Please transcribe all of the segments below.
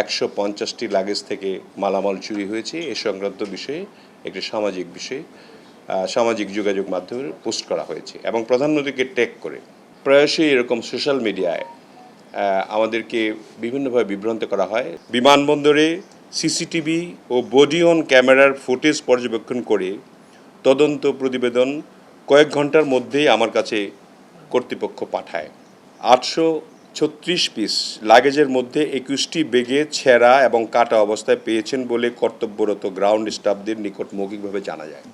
150টি luggage থেকে মালামাল চুরি হয়েছে এ সংক্রান্ত বিষয়ে একটি সামাজিক বিষয় সামাজিক যোগাযোগ মাধ্যমে পোস্ট করা হয়েছে এবং প্রধানমন্ত্রীকে ট্যাগ করে প্রায়শই এরকম সোশ্যাল মিডিয়ায় আমাদেরকে বিভিন্নভাবে বিভ্রান্ত করা হয়। বিমানবন্দরে সিসিটিভি ও বডি অন ক্যামেরার ফুটেজ পর্যবেক্ষণ করে তদন্ত প্রতিবেদন কয়েক ঘন্টার মধ্যেই আমার কাছে কর্তৃপক্ষ পাঠায়। 836 পিস লাগেজের মধ্যে 21টি বেগে ছেঁড়া এবং কাটা অবস্থায় পেয়েছেন বলে কর্তব্যরত গ্রাউন্ড স্টাফদের নিকট মৌখিকভাবে জানা যায়।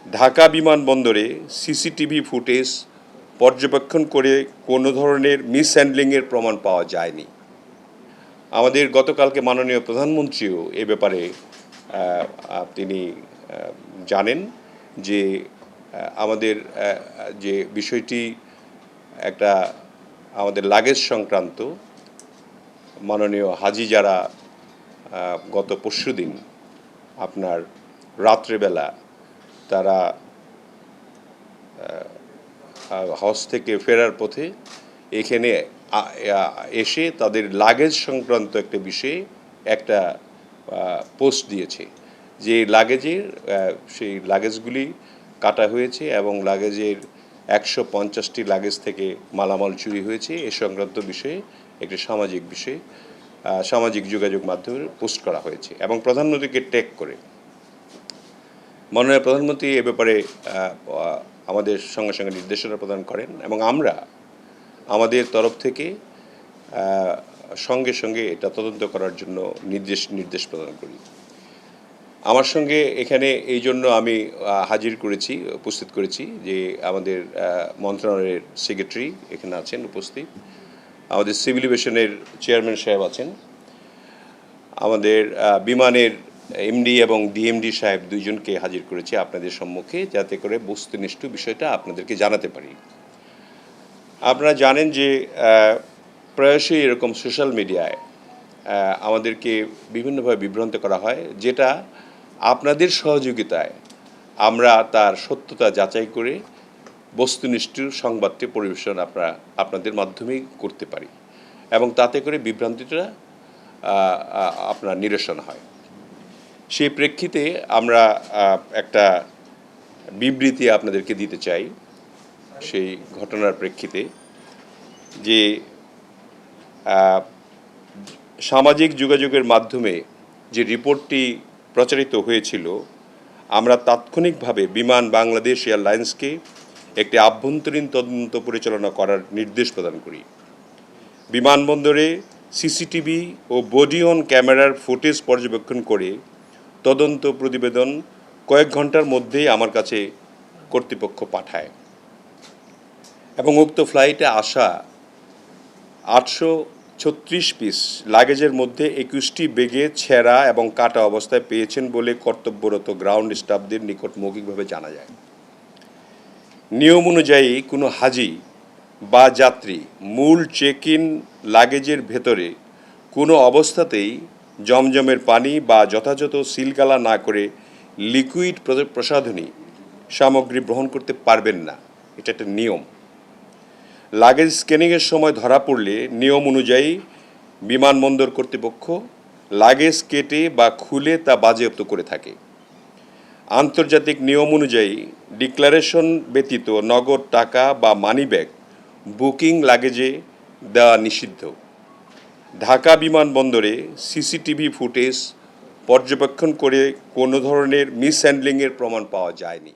ঢাকা বিমানবন্দরে সিসিটিভি ফুটেজ পর্যবেক্ষণ করে কোনো ধরনের মিসহ্যান্ডলিংয়ের প্রমাণ পাওয়া যায়নি। আমাদের গতকালকে মাননীয় প্রধানমন্ত্রীও এ ব্যাপারে তিনি জানেন যে আমাদের যে বিষয়টি একটা আমাদের লাগেজ সংক্রান্ত মাননীয় হাজি যারা গত পরশুদিন আপনার রাত্রেবেলা তারা হজ থেকে ফেরার পথে এখানে এসে তাদের লাগেজ সংক্রান্ত একটা বিষয়ে একটা পোস্ট দিয়েছে যে লাগেজের সেই লাগেজগুলি কাটা হয়েছে এবং লাগেজের 150টি লাগেজ থেকে মালামাল চুরি হয়েছে এ সংক্রান্ত বিষয়ে একটি সামাজিক বিষয় সামাজিক যোগাযোগ মাধ্যমে পোস্ট করা হয়েছে এবং প্রধানমন্ত্রীকে ট্যাগ করে মাননীয় প্রধানমন্ত্রী এ ব্যাপারে আমাদের সঙ্গে সঙ্গে নির্দেশনা প্রদান করেন এবং আমরা আমাদের তরফ থেকে সঙ্গে সঙ্গে এটা তদন্ত করার জন্য নির্দেশ প্রদান করি। আমার সঙ্গে এখানে এই জন্য আমি উপস্থিত করেছি যে আমাদের মন্ত্রণালয়ের সেক্রেটারি এখানে আছেন উপস্থিত, আমাদের সিভিল এভিয়েশনের চেয়ারম্যান সাহেব আছেন, আমাদের বিমানের এমডি এবং ডিএমডি সাহেব দুইজনকে হাজির করেছি আপনাদের সম্মুখে, যাতে করে বস্তুনিষ্ঠ বিষয়টা আপনাদেরকে জানাতে পারি। আপনারা জানেন যে প্রায়শই এরকম সোশ্যাল মিডিয়ায় আমাদেরকে বিভিন্নভাবে বিভ্রান্ত করা হয়, যেটা আপনাদের সহযোগিতায় আমরা তার সত্যতা যাচাই করে বস্তুনিষ্ঠ সংবাদটি পরিবেশন আপনাদের মাধ্যমেই করতে পারি এবং তাতে করে বিভ্রান্তিটা আপনার নিরসন হয়। সেই প্রেক্ষিতে আমরা একটা বিবৃতি আপনাদেরকে দিতে চাই সেই ঘটনার প্রেক্ষিতে, যে সামাজিক যোগাযোগের মাধ্যমে যে রিপোর্টটি প্রচারিত হয়েছিল, আমরা তাৎক্ষণিকভাবে বিমান বাংলাদেশ এয়ারলাইন্সকে একটি আভ্যন্তরীণ তদন্ত পরিচালনা করার নির্দেশ প্রদান করি। বিমানবন্দরে সিসিটিভি ও বডি অন ক্যামেরার ফুটেজ পর্যবেক্ষণ করে তদন্ত প্রতিবেদন কয়েক ঘন্টার মধ্যেই আমার কাছে কর্তৃপক্ষ পাঠায় এবং উক্ত ফ্লাইটে আসা 836 পিস লাগেজের মধ্যে 21টি বেগে ছেঁড়া এবং কাটা অবস্থায় পেয়েছেন বলে কর্তব্যরত গ্রাউন্ড স্টাফদের নিকট মৌখিকভাবে জানা যায়। নিয়ম অনুযায়ী কোনো হাজি বা যাত্রী মূল চেক ইন লাগেজের ভেতরে কোনো অবস্থাতেই জমজমের পানি বা যথাযথ সিলগালা না করে লিকুইড প্রসাধনী সামগ্রী গ্রহণ করতে পারবেন না, এটা একটা নিয়ম। লাগেজ স্ক্যানিংয়ের সময় ধরা পড়লে নিয়ম অনুযায়ী বিমানবন্দর কর্তৃপক্ষ লাগেজ কেটে বা খুলে তা বাজেয়াপ্ত করে থাকে। আন্তর্জাতিক নিয়ম অনুযায়ী ডিক্লারেশন ব্যতীত নগদ টাকা বা মানিব্যাগ বুকিং লাগেজে দেওয়া নিষিদ্ধ। ঢাকা বিমানবন্দরে সিসিটিভি ফুটেজ পর্যবেক্ষণ করে কোনো ধরনের মিসহ্যান্ডলিংয়ের প্রমাণ পাওয়া যায়নি।